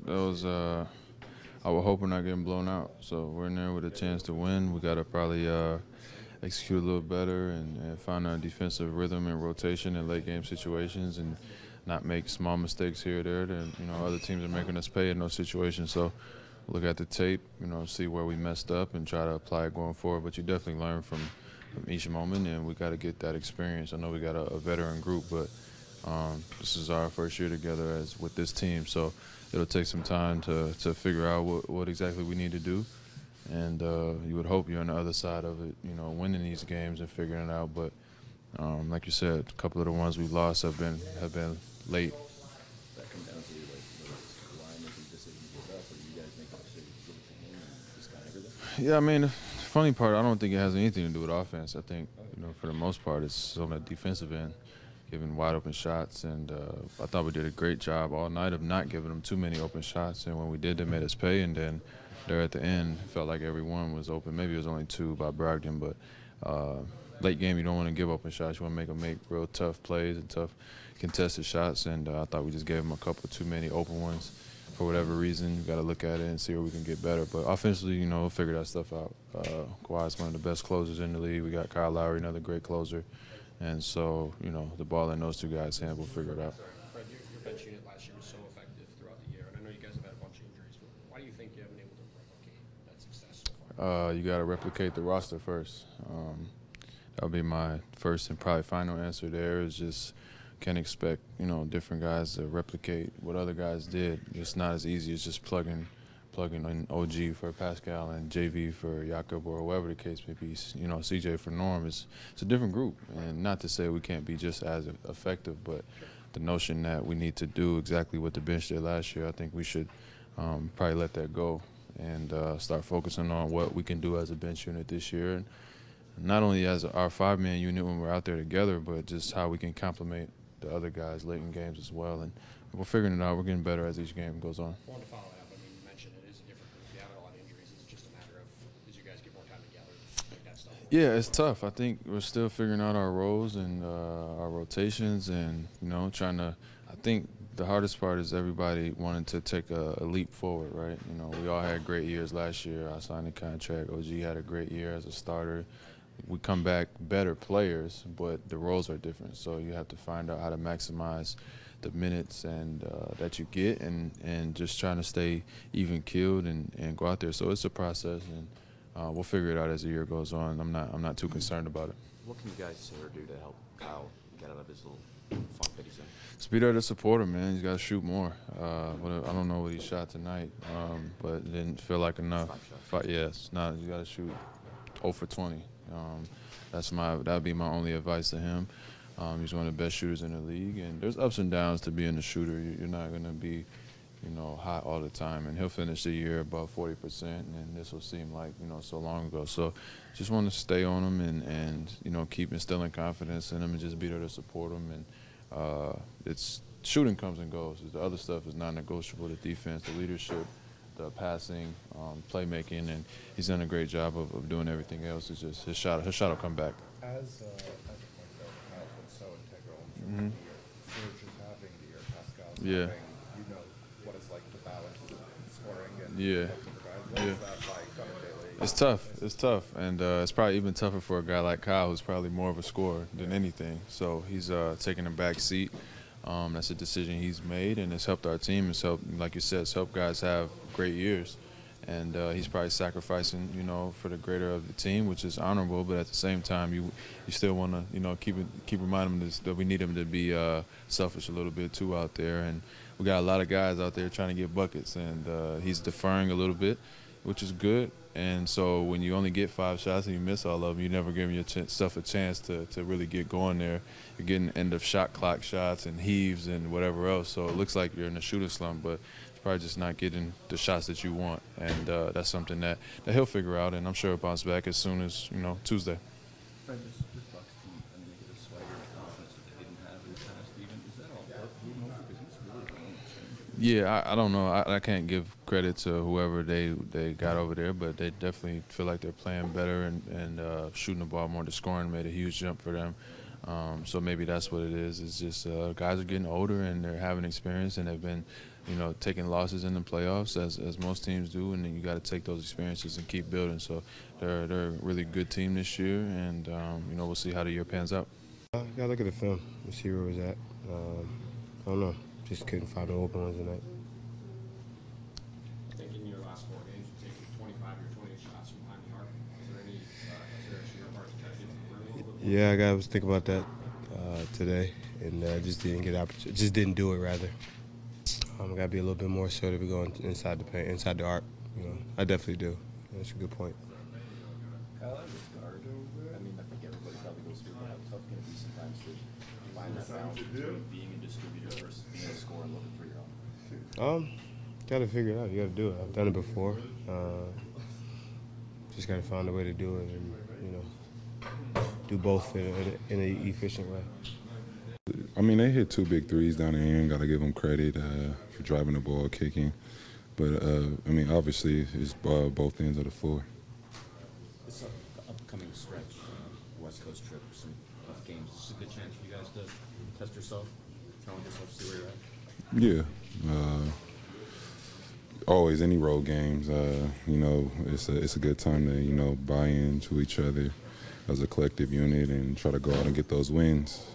I would hope we're not getting blown out. So we're in there with a chance to win. We got to probably execute a little better and find our defensive rhythm and rotation in late game situations and not make small mistakes here or there that other teams are making us pay in those situations. So look at the tape, see where we messed up and try to apply it going forward. But you definitely learn from each moment, and we got to get that experience. I know we got a veteran group, but this is our first year together as with this team, so it'll take some time to figure out what exactly we need to do. And you would hope you're on the other side of it, winning these games and figuring it out. But like you said, a couple of the ones we've lost have been late. That come down to Kawhi making decisions with us, or you guys making decisions with the team and just kind of everything? Yeah, I mean, the funny part, I don't think it has anything to do with offense. I think, for the most part, it's on the defensive end, giving wide open shots. And I thought we did a great job all night of not giving them too many open shots. And when we did, they made us pay. And then there at the end, felt like every one was open. Maybe it was only two by Brogdon, but late game, you don't want to give open shots. You want to make them make real tough plays and tough contested shots. And I thought we just gave them a couple too many open ones. For whatever reason, you got to look at it and see where we can get better. But offensively, we'll figure that stuff out. Kawhi's one of the best closers in the league. We got Kyle Lowry, another great closer. And so, the ball in those two guys' hands, we'll figure it out. Fred, your bench unit last year was so effective throughout the year, and I know you guys have had a bunch of injuries, but why do you think you haven't been able to replicate that success so far? You got to replicate the roster first. That'll be my first and probably final answer there is just can't expect, different guys to replicate what other guys did. It's not as easy as just plugging in OG for Pascal and JV for Jakob or whoever the case may be, CJ for Norm. It's a different group. And not to say we can't be just as effective, but the notion that we need to do exactly what the bench did last year, I think we should probably let that go and start focusing on what we can do as a bench unit this year. And not only as our five-man unit when we're out there together, but just how we can complement the other guys late in games as well. And we're figuring it out. We're getting better as each game goes on. I wanted to follow that up. I mean, you mentioned it is a different group. You have a lot of injuries. Is it just a matter of as you guys get more time together, like that stuff? Yeah, it's tough. I think we're still figuring out our roles and our rotations and, trying to – I think the hardest part is everybody wanted to take a leap forward, right? We all had great years last year. I signed a contract. OG had a great year as a starter. We come back better players, but the roles are different. So you have to find out how to maximize the minutes and that you get and just trying to stay even-keeled and go out there. So it's a process, and we'll figure it out as the year goes on. I'm not too concerned about it. What can you guys say or do to help Kyle get out of his little funk that he's in? Just be there to support him, man. He's got to shoot more. I don't know what he shot tonight, but it didn't feel like enough. 5 shots. Yes, you got to shoot 0 for 20. That would be my only advice to him. He's one of the best shooters in the league, and there's ups and downs to being a shooter. You're not going to be, hot all the time, and he'll finish the year above 40%, and this will seem like, so long ago. So just want to stay on him and keep instilling confidence in him and just be there to support him. And it's shooting comes and goes. The other stuff is non-negotiable, the defense, the leadership, the passing, playmaking, and he's done a great job of doing everything else. It's just his shot will come back. As a point guard, Kyle's been so integral in the year. Serge is having the year, Pascal's having, what it's like to balance scoring and what is that like on a daily? It's tough, and it's probably even tougher for a guy like Kyle, who's probably more of a scorer than anything. So he's taking a back seat. That's a decision he's made, and it's helped our team. It's helped, like you said, it's helped guys have great years. And he's probably sacrificing, for the greater of the team, which is honorable. But at the same time, you still want to, keep reminding him that we need him to be selfish a little bit too out there. And we got a lot of guys out there trying to get buckets, and he's deferring a little bit, which is good. And so when you only get 5 shots and you miss all of them, you never give yourself a chance to really get going there. You're getting end of shot clock shots and heaves and whatever else. So it looks like you're in a shooting slump, but probably just not getting the shots that you want. And that's something that he'll figure out, and I'm sure he'll bounce back as soon as, Tuesday. Fred, this Bucks team, I mean, they get a swagger and confidence that they didn't have in the past even. Is that all Buck? Who knows? Because he's really going to change. Yeah, I don't know. I can't give credit to whoever they got over there, but they definitely feel like they're playing better and shooting the ball more. The scoring made a huge jump for them. So maybe that's what it is. It's just guys are getting older and they're having experience and they've been, taking losses in the playoffs as most teams do, and then you got to take those experiences and keep building. So they're a really good team this year, and we'll see how the year pans out. Gotta look at the film and see where it was at. I don't know. Just couldn't find the open ones tonight. I think in your last 4 games, you've taken 25 or 28 shots from behind the arc. Is there any consideration your part to try to get to the rim a little bit more? Yeah, I was thinking about that today, and just didn't get opportunity. Just didn't do it rather. I gotta be a little bit more assertive going inside the paint, inside the arc. I definitely do. That's a good point. Kyle, as a guard, I mean, I think everybody probably goes through how tough can it be sometimes to find that balance between being a distributor versus being a scorer and looking for your own. Gotta figure it out. You gotta do it. I've done it before. Just gotta find a way to do it, and do both in an efficient way. I mean, they hit 2 big threes down the end. Got to give them credit for driving the ball, kicking. But, I mean, obviously, it's both ends of the floor. This upcoming stretch, West Coast trip, some tough games. Is this a good chance for you guys to test yourself, challenge yourself, see where you're at? Yeah. Always any road games, it's a good time to, buy into each other as a collective unit and try to go out and get those wins.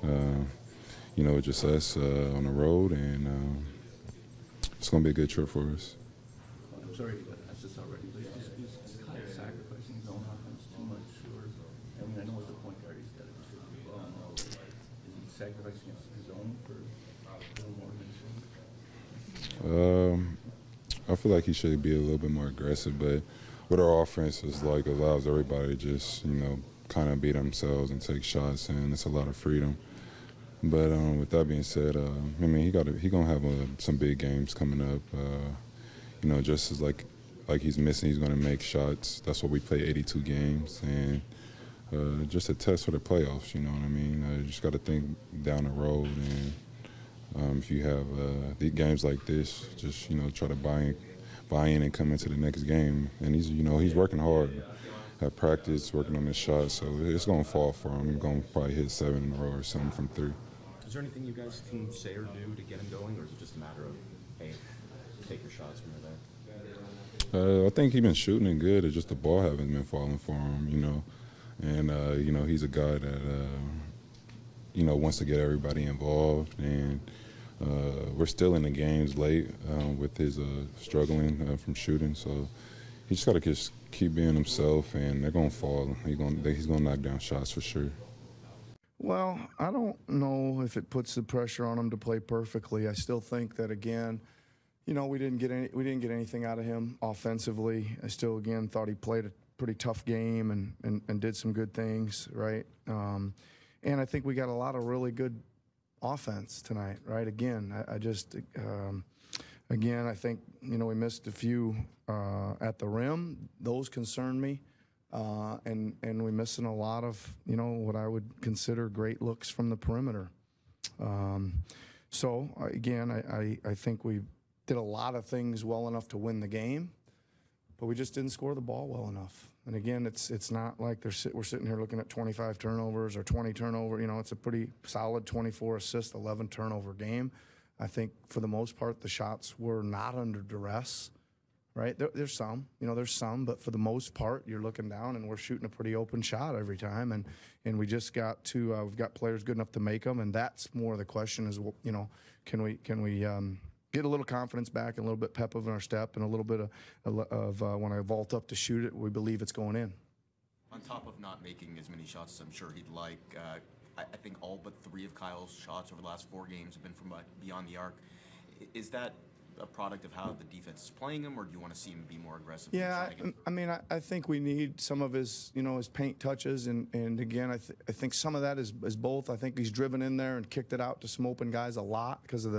Just us on the road, and it's going to be a good trip for us. I'm sorry to ask this already, but is Kyle sacrificing his own offense too much? Or, I mean, I know as a point guard he's got to distribute the ball. Is he sacrificing his own for a little more than I feel like he should be a little bit more aggressive, but with our offense, it's like allows everybody to just, kind of beat themselves and take shots, and it's a lot of freedom. But with that being said, I mean, he gonna have some big games coming up. Just as like he's missing, he's gonna make shots. That's why we play 82 games, and just a test for the playoffs. You know what I mean? You just got to think down the road, and if you have the games like this, just try to buy in and come into the next game. And he's working hard at practice, working on his shot, so it's gonna fall for him. He's gonna probably hit 7 in a row or something from 3. Is there anything you guys can say or do to get him going, or is it just a matter of, hey, take your shots when you're there? I think he's been shooting it good. It's just the ball hasn't been falling for him, And he's a guy that wants to get everybody involved, and we're still in the games late with his struggling from shooting. So he just got to keep being himself, and they're gonna fall. He's gonna knock down shots for sure. Well, I don't know if it puts the pressure on him to play perfectly. I still think that, again, we didn't get anything out of him offensively. I still, again, thought he played a pretty tough game and did some good things, right? And I think we got a lot of really good offense tonight, right? Again, again, I think, we missed a few at the rim. Those concern me. And we're missing a lot of, what I would consider great looks from the perimeter. So, again, I think we did a lot of things well enough to win the game, but we just didn't score the ball well enough. And, again, it's not like we're sitting here looking at 25 turnovers or 20 turnovers. It's a pretty solid 24 assist, 11 turnover game. I think for the most part the shots were not under duress. Right, there's some, but for the most part, you're looking down and we're shooting a pretty open shot every time, and we just got to we've got players good enough to make them, and that's more the question is, can we get a little confidence back and a little bit pep of our step and a little bit of when I vault up to shoot it, we believe it's going in. On top of not making as many shots as I'm sure he'd like, I think all but 3 of Kyle's shots over the last 4 games have been from beyond the arc. Is that a product of how the defense is playing him, or do you want to see him be more aggressive? Yeah, I mean, I think we need some of his, his paint touches, and again, I think some of that is both. I think he's driven in there and kicked it out to some open guys a lot because of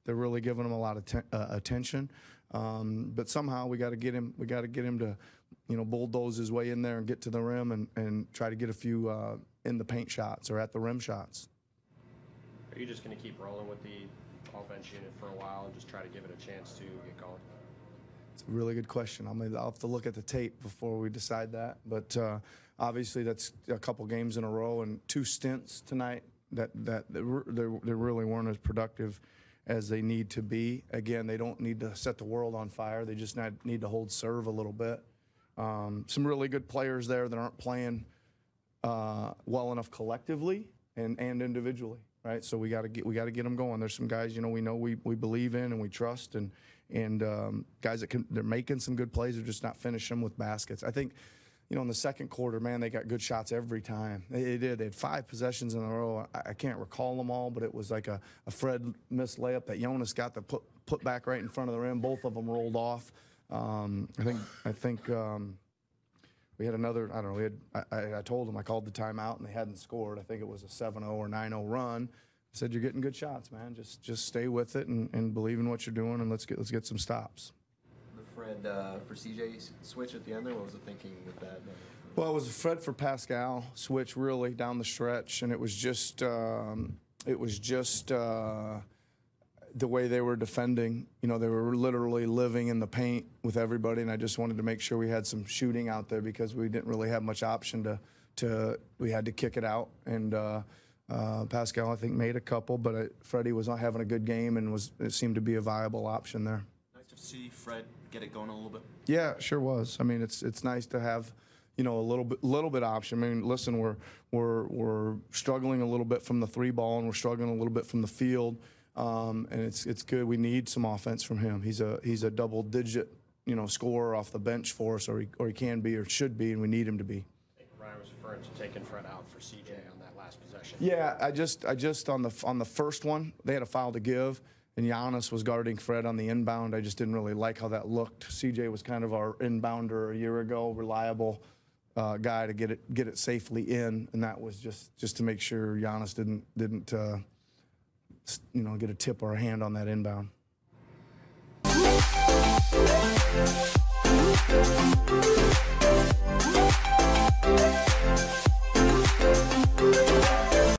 they're really giving him a lot of attention. But somehow we got to get him to, bulldoze his way in there and get to the rim and try to get a few in the paint shots or at the rim shots. Are you just going to keep rolling with the offense unit for a while and just try to give it a chance to get going? It's a really good question. I'll have to look at the tape before we decide that. But obviously that's a couple games in a row and 2 stints tonight, that they really weren't as productive as they need to be. Again, they don't need to set the world on fire. They just need to hold serve a little bit. Some really good players there that aren't playing well enough collectively and individually, right? So we got to get them going. There's some guys, we believe in and we trust, and guys that they're making some good plays. They're just not finishing them with baskets. I think, in the second quarter, man, they got good shots every time. They did. They had 5 possessions in a row. I can't recall them all, but it was like a Fred missed layup that Jonas got to put back right in front of the rim. Both of them rolled off. I think we had another. I don't know. I told them I called the timeout and they hadn't scored. I think it was a 7-0 or 9-0 run. I said, "You're getting good shots, man. Just stay with it and believe in what you're doing, and let's get some stops." Fred for CJ switch at the end there? What was the thinking with that? Well, it was a Fred for Pascal switch really down the stretch, and it was just the way they were defending. They were literally living in the paint with everybody, and I just wanted to make sure we had some shooting out there because we didn't really have much option we had to kick it out. And Pascal, I think, made a couple, but Freddie was not having a good game and it seemed to be a viable option there. Nice to see Fred get it going a little bit. Yeah, it sure was. I mean, it's nice to have, a little bit option. I mean, listen, we're struggling a little bit from the 3-ball, and we're struggling a little bit from the field, and it's good. We need some offense from him. He's a double-digit, scorer off the bench for us, or he can be or should be, and we need him to be. I think Ryan was referring to taking Fred out for CJ on that last possession. Yeah, I just on the first one, they had a foul to give, and Giannis was guarding Fred on the inbound. I just didn't really like how that looked. CJ was kind of our inbounder a year ago, reliable guy to get it safely in, and that was just to make sure Giannis didn't get a tip or a hand on that inbound.